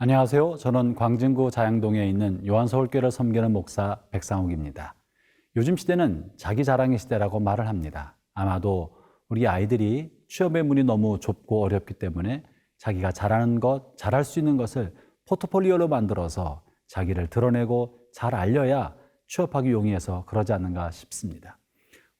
안녕하세요. 저는 광진구 자양동에 있는 요한서울교회를 섬기는 목사 백상욱입니다. 요즘 시대는 자기 자랑의 시대라고 말을 합니다. 아마도 우리 아이들이 취업의 문이 너무 좁고 어렵기 때문에 자기가 잘하는 것, 잘할 수 있는 것을 포트폴리오로 만들어서 자기를 드러내고 잘 알려야 취업하기 용이해서 그러지 않는가 싶습니다.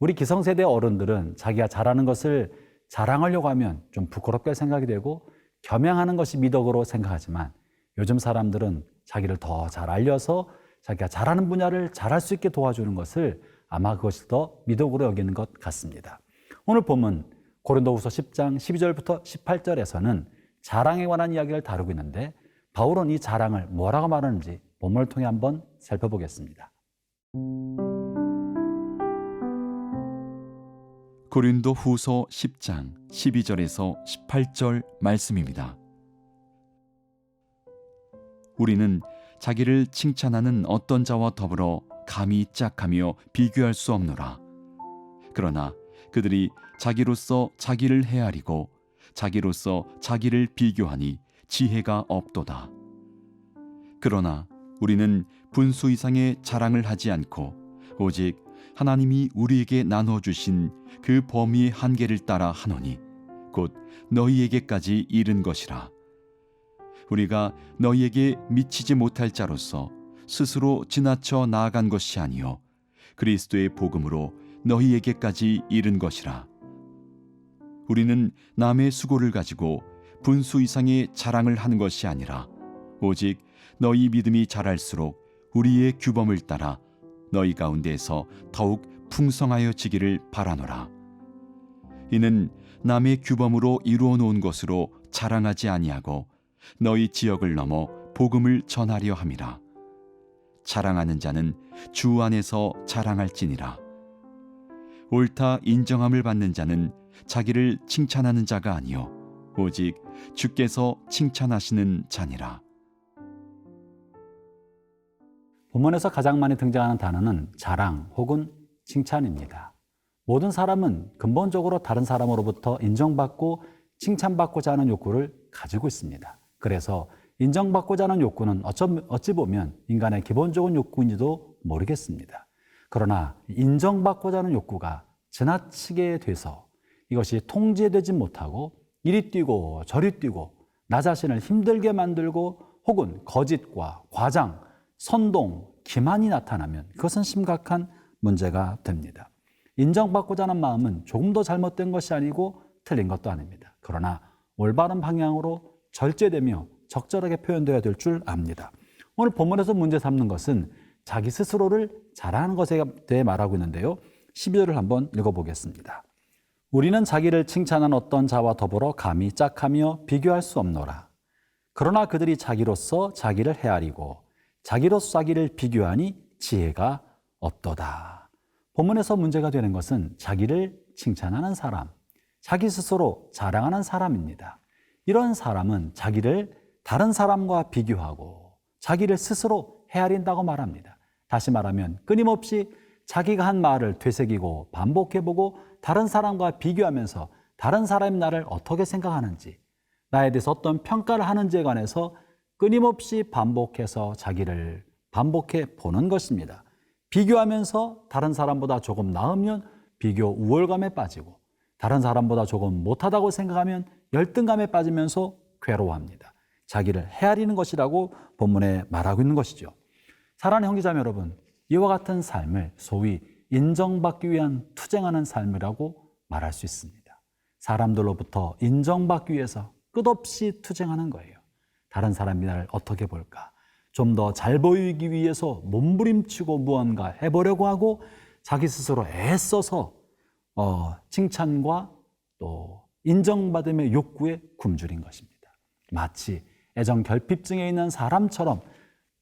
우리 기성세대 어른들은 자기가 잘하는 것을 자랑하려고 하면 좀 부끄럽게 생각이 되고 겸양하는 것이 미덕으로 생각하지만 요즘 사람들은 자기를 더 잘 알려서 자기가 잘하는 분야를 잘할 수 있게 도와주는 것을 아마 그것이 더 미덕으로 여기는 것 같습니다. 오늘 본문 고린도후서 10장 12절부터 18절에서는 자랑에 관한 이야기를 다루고 있는데 바울은 이 자랑을 뭐라고 말하는지 본문을 통해 한번 살펴보겠습니다. 고린도후서 10장 12절에서 18절 말씀입니다. 우리는 자기를 칭찬하는 어떤 자와 더불어 감히 짝하며 비교할 수 없노라. 그러나 그들이 자기로서 자기를 헤아리고 자기로서 자기를 비교하니 지혜가 없도다. 그러나 우리는 분수 이상의 자랑을 하지 않고 오직 하나님이 우리에게 나눠주신 그 범위의 한계를 따라 하노니 곧 너희에게까지 이른 것이라. 우리가 너희에게 미치지 못할 자로서 스스로 지나쳐 나아간 것이 아니요 그리스도의 복음으로 너희에게까지 이른 것이라. 우리는 남의 수고를 가지고 분수 이상의 자랑을 하는 것이 아니라 오직 너희 믿음이 자랄수록 우리의 규범을 따라 너희 가운데에서 더욱 풍성하여지기를 바라노라. 이는 남의 규범으로 이루어 놓은 것으로 자랑하지 아니하고 너희 지역을 넘어 복음을 전하려 함이라. 자랑하는 자는 주 안에서 자랑할지니라. 옳다 인정함을 받는 자는 자기를 칭찬하는 자가 아니요 오직 주께서 칭찬하시는 자니라. 본문에서 가장 많이 등장하는 단어는 자랑 혹은 칭찬입니다. 모든 사람은 근본적으로 다른 사람으로부터 인정받고 칭찬받고자 하는 욕구를 가지고 있습니다. 그래서 인정받고자 하는 욕구는 어찌 보면 인간의 기본적인 욕구인지도 모르겠습니다. 그러나 인정받고자 하는 욕구가 지나치게 돼서 이것이 통제되지 못하고 이리 뛰고 저리 뛰고 나 자신을 힘들게 만들고 혹은 거짓과 과장, 선동, 기만이 나타나면 그것은 심각한 문제가 됩니다. 인정받고자 하는 마음은 조금 더 잘못된 것이 아니고 틀린 것도 아닙니다. 그러나 올바른 방향으로 절제되며 적절하게 표현되어야 될 줄 압니다. 오늘 본문에서 문제 삼는 것은 자기 스스로를 자랑하는 것에 대해 말하고 있는데요. 12절을 한번 읽어보겠습니다. 우리는 자기를 칭찬한 어떤 자와 더불어 감히 짝하며 비교할 수 없노라. 그러나 그들이 자기로서 자기를 헤아리고 자기로서 자기를 비교하니 지혜가 없도다. 본문에서 문제가 되는 것은 자기를 칭찬하는 사람, 자기 스스로 자랑하는 사람입니다. 이런 사람은 자기를 다른 사람과 비교하고 자기를 스스로 헤아린다고 말합니다. 다시 말하면 끊임없이 자기가 한 말을 되새기고 반복해보고 다른 사람과 비교하면서 다른 사람이 나를 어떻게 생각하는지, 나에 대해서 어떤 평가를 하는지에 관해서 끊임없이 반복해서 자기를 반복해 보는 것입니다. 비교하면서 다른 사람보다 조금 나으면 비교 우월감에 빠지고 다른 사람보다 조금 못하다고 생각하면 열등감에 빠지면서 괴로워합니다. 자기를 헤아리는 것이라고 본문에 말하고 있는 것이죠. 사랑하는 형제자매 여러분, 이와 같은 삶을 소위 인정받기 위한 투쟁하는 삶이라고 말할 수 있습니다. 사람들로부터 인정받기 위해서 끝없이 투쟁하는 거예요. 다른 사람이 나를 어떻게 볼까? 좀 더 잘 보이기 위해서 몸부림치고 무언가 해보려고 하고 자기 스스로 애써서 칭찬과 또 인정받음의 욕구에 굶주린 것입니다. 마치 애정 결핍증에 있는 사람처럼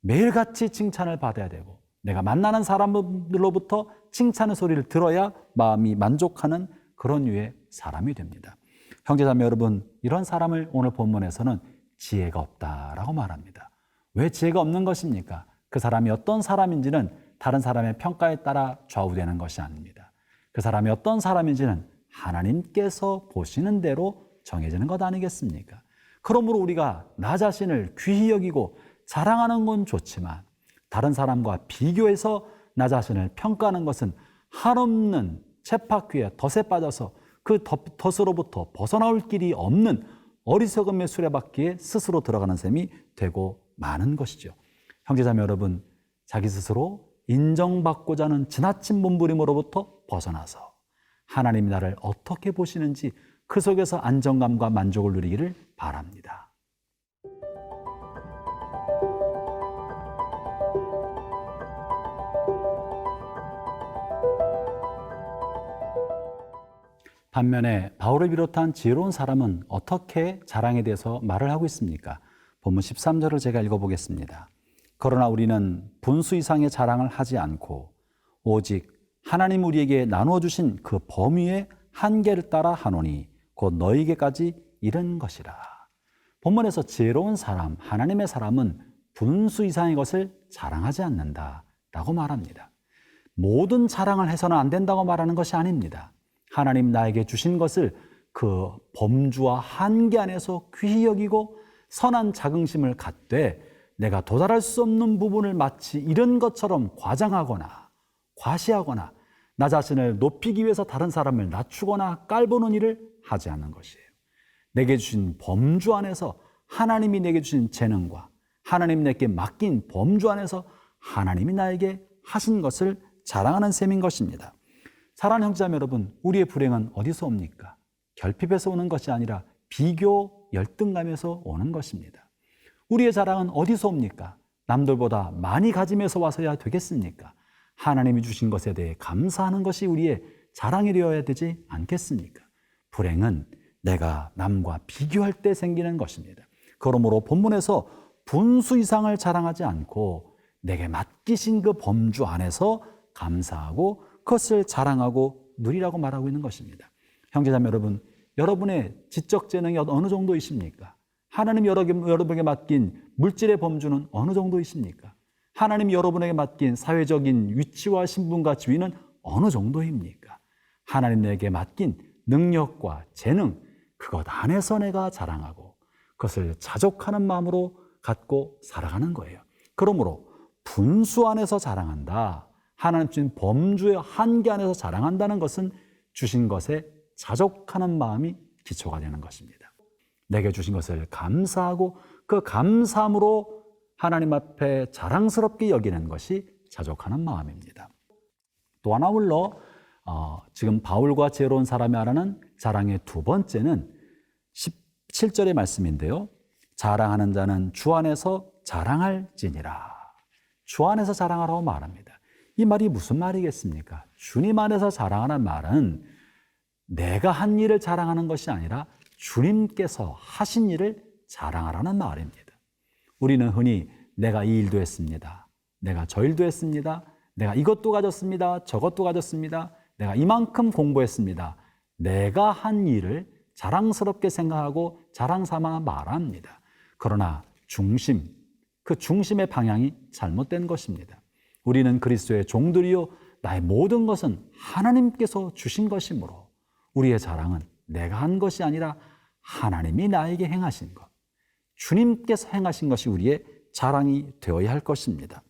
매일같이 칭찬을 받아야 되고 내가 만나는 사람들로부터 칭찬의 소리를 들어야 마음이 만족하는 그런 류의 사람이 됩니다. 형제자매 여러분, 이런 사람을 오늘 본문에서는 지혜가 없다라고 말합니다. 왜 지혜가 없는 것입니까? 그 사람이 어떤 사람인지는 다른 사람의 평가에 따라 좌우되는 것이 아닙니다. 그 사람이 어떤 사람인지는 하나님께서 보시는 대로 정해지는 것 아니겠습니까? 그러므로 우리가 나 자신을 귀히 여기고 자랑하는 건 좋지만 다른 사람과 비교해서 나 자신을 평가하는 것은 한없는 쳇바퀴에 덫에 빠져서 그 덫으로부터 벗어나올 길이 없는 어리석음의 수레바퀴에 스스로 들어가는 셈이 되고 마는 것이죠. 형제자매 여러분, 자기 스스로 인정받고자 하는 지나친 몸부림으로부터 벗어나서 하나님이 나를 어떻게 보시는지 그 속에서 안정감과 만족을 누리기를 바랍니다. 반면에 바울을 비롯한 지혜로운 사람은 어떻게 자랑에 대해서 말을 하고 있습니까? 본문 13절을 제가 읽어보겠습니다. 그러나 우리는 분수 이상의 자랑을 하지 않고 오직 하나님 우리에게 나누어 주신 그 범위의 한계를 따라 하노니 곧 너희에게까지 이른 것이라. 본문에서 지혜로운 사람, 하나님의 사람은 분수 이상의 것을 자랑하지 않는다라고 말합니다. 모든 자랑을 해서는 안 된다고 말하는 것이 아닙니다. 하나님 나에게 주신 것을 그 범주와 한계 안에서 귀히 여기고 선한 자긍심을 갖되 내가 도달할 수 없는 부분을 마치 이런 것처럼 과장하거나 과시하거나 나 자신을 높이기 위해서 다른 사람을 낮추거나 깔보는 일을 하지 않는 것이에요. 내게 주신 범주 안에서 하나님이 내게 주신 재능과 하나님 내게 맡긴 범주 안에서 하나님이 나에게 하신 것을 자랑하는 셈인 것입니다. 사랑하는 형제자매 여러분, 우리의 불행은 어디서 옵니까? 결핍에서 오는 것이 아니라 비교, 열등감에서 오는 것입니다. 우리의 자랑은 어디서 옵니까? 남들보다 많이 가짐에서 와서야 되겠습니까? 하나님이 주신 것에 대해 감사하는 것이 우리의 자랑이 되어야 되지 않겠습니까? 불행은 내가 남과 비교할 때 생기는 것입니다. 그러므로 본문에서 분수 이상을 자랑하지 않고 내게 맡기신 그 범주 안에서 감사하고 그것을 자랑하고 누리라고 말하고 있는 것입니다. 형제자매 여러분, 여러분의 지적 재능이 어느 정도이십니까? 하나님 여러분에게 맡긴 물질의 범주는 어느 정도이십니까? 하나님이 여러분에게 맡긴 사회적인 위치와 신분과 지위는 어느 정도입니까? 하나님 내게 맡긴 능력과 재능, 그것 안에서 내가 자랑하고 그것을 자족하는 마음으로 갖고 살아가는 거예요. 그러므로 분수 안에서 자랑한다. 하나님 주신 범주의 한계 안에서 자랑한다는 것은 주신 것에 자족하는 마음이 기초가 되는 것입니다. 내게 주신 것을 감사하고 그 감사함으로 하나님 앞에 자랑스럽게 여기는 것이 자족하는 마음입니다. 또 하나 물러 지금 바울과 지혜로운 사람이 말하는 자랑의 두 번째는 17절의 말씀인데요. 자랑하는 자는 주 안에서 자랑할지니라. 주 안에서 자랑하라고 말합니다. 이 말이 무슨 말이겠습니까? 주님 안에서 자랑하는 말은 내가 한 일을 자랑하는 것이 아니라 주님께서 하신 일을 자랑하라는 말입니다. 우리는 흔히 내가 이 일도 했습니다. 내가 저 일도 했습니다. 내가 이것도 가졌습니다. 저것도 가졌습니다. 내가 이만큼 공부했습니다. 내가 한 일을 자랑스럽게 생각하고 자랑 삼아 말합니다. 그러나 그 중심의 방향이 잘못된 것입니다. 우리는 그리스도의 종들이요 나의 모든 것은 하나님께서 주신 것이므로 우리의 자랑은 내가 한 것이 아니라 하나님이 나에게 행하신 것, 주님께서 행하신 것이 우리의 자랑이 되어야 할 것입니다.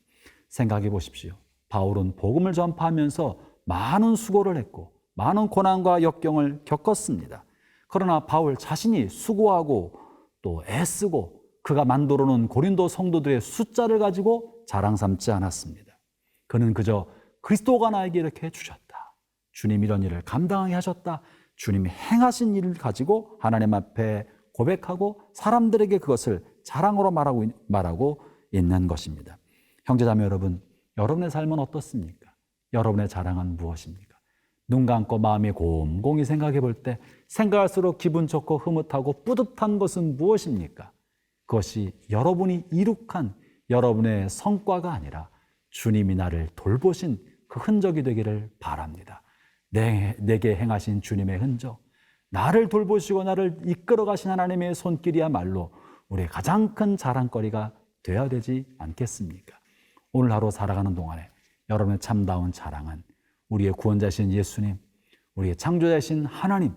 생각해 보십시오. 바울은 복음을 전파하면서 많은 수고를 했고 많은 고난과 역경을 겪었습니다. 그러나 바울 자신이 수고하고 또 애쓰고 그가 만들어 놓은 고린도 성도들의 숫자를 가지고 자랑 삼지 않았습니다. 그는 그저 그리스도가 나에게 이렇게 해주셨다. 주님 이런 일을 감당하게 하셨다. 주님이 행하신 일을 가지고 하나님 앞에 고백하고 사람들에게 그것을 자랑으로 말하고 있는 것입니다. 형제자매 여러분, 여러분의 삶은 어떻습니까? 여러분의 자랑은 무엇입니까? 눈 감고 마음이 곰곰이 생각해 볼 때 생각할수록 기분 좋고 흐뭇하고 뿌듯한 것은 무엇입니까? 그것이 여러분이 이룩한 여러분의 성과가 아니라 주님이 나를 돌보신 그 흔적이 되기를 바랍니다. 내게 행하신 주님의 흔적, 나를 돌보시고 나를 이끌어 가신 하나님의 손길이야말로 우리의 가장 큰 자랑거리가 되어야 되지 않겠습니까? 오늘 하루 살아가는 동안에 여러분의 참다운 자랑은 우리의 구원자신 예수님, 우리의 창조자신 하나님,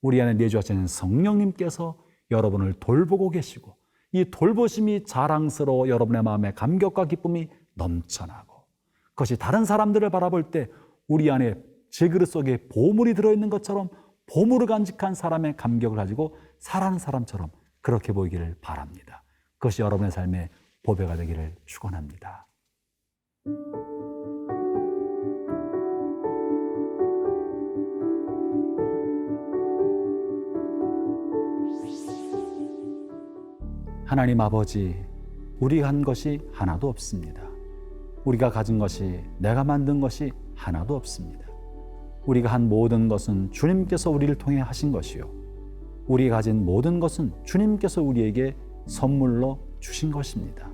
우리 안에 내주하시는 성령님께서 여러분을 돌보고 계시고 이 돌보심이 자랑스러워 여러분의 마음에 감격과 기쁨이 넘쳐나고 그것이 다른 사람들을 바라볼 때 우리 안에 제 그릇 속에 보물이 들어있는 것처럼 보물을 간직한 사람의 감격을 가지고 살아가는 사람처럼 그렇게 보이기를 바랍니다. 그것이 여러분의 삶의 보배가 되기를 축원합니다. 하나님 아버지, 우리가 한 것이 하나도 없습니다. 우리가 가진 것이, 내가 만든 것이 하나도 없습니다. 우리가 한 모든 것은 주님께서 우리를 통해 하신 것이요, 우리가 가진 모든 것은 주님께서 우리에게 선물로 주신 것입니다.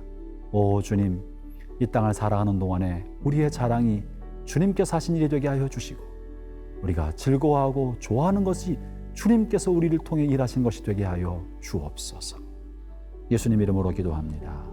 오 주님, 이 땅을 살아가는 동안에 우리의 자랑이 주님께서 하신 일이 되게 하여 주시고 우리가 즐거워하고 좋아하는 것이 주님께서 우리를 통해 일하신 것이 되게 하여 주옵소서. 예수님 이름으로 기도합니다.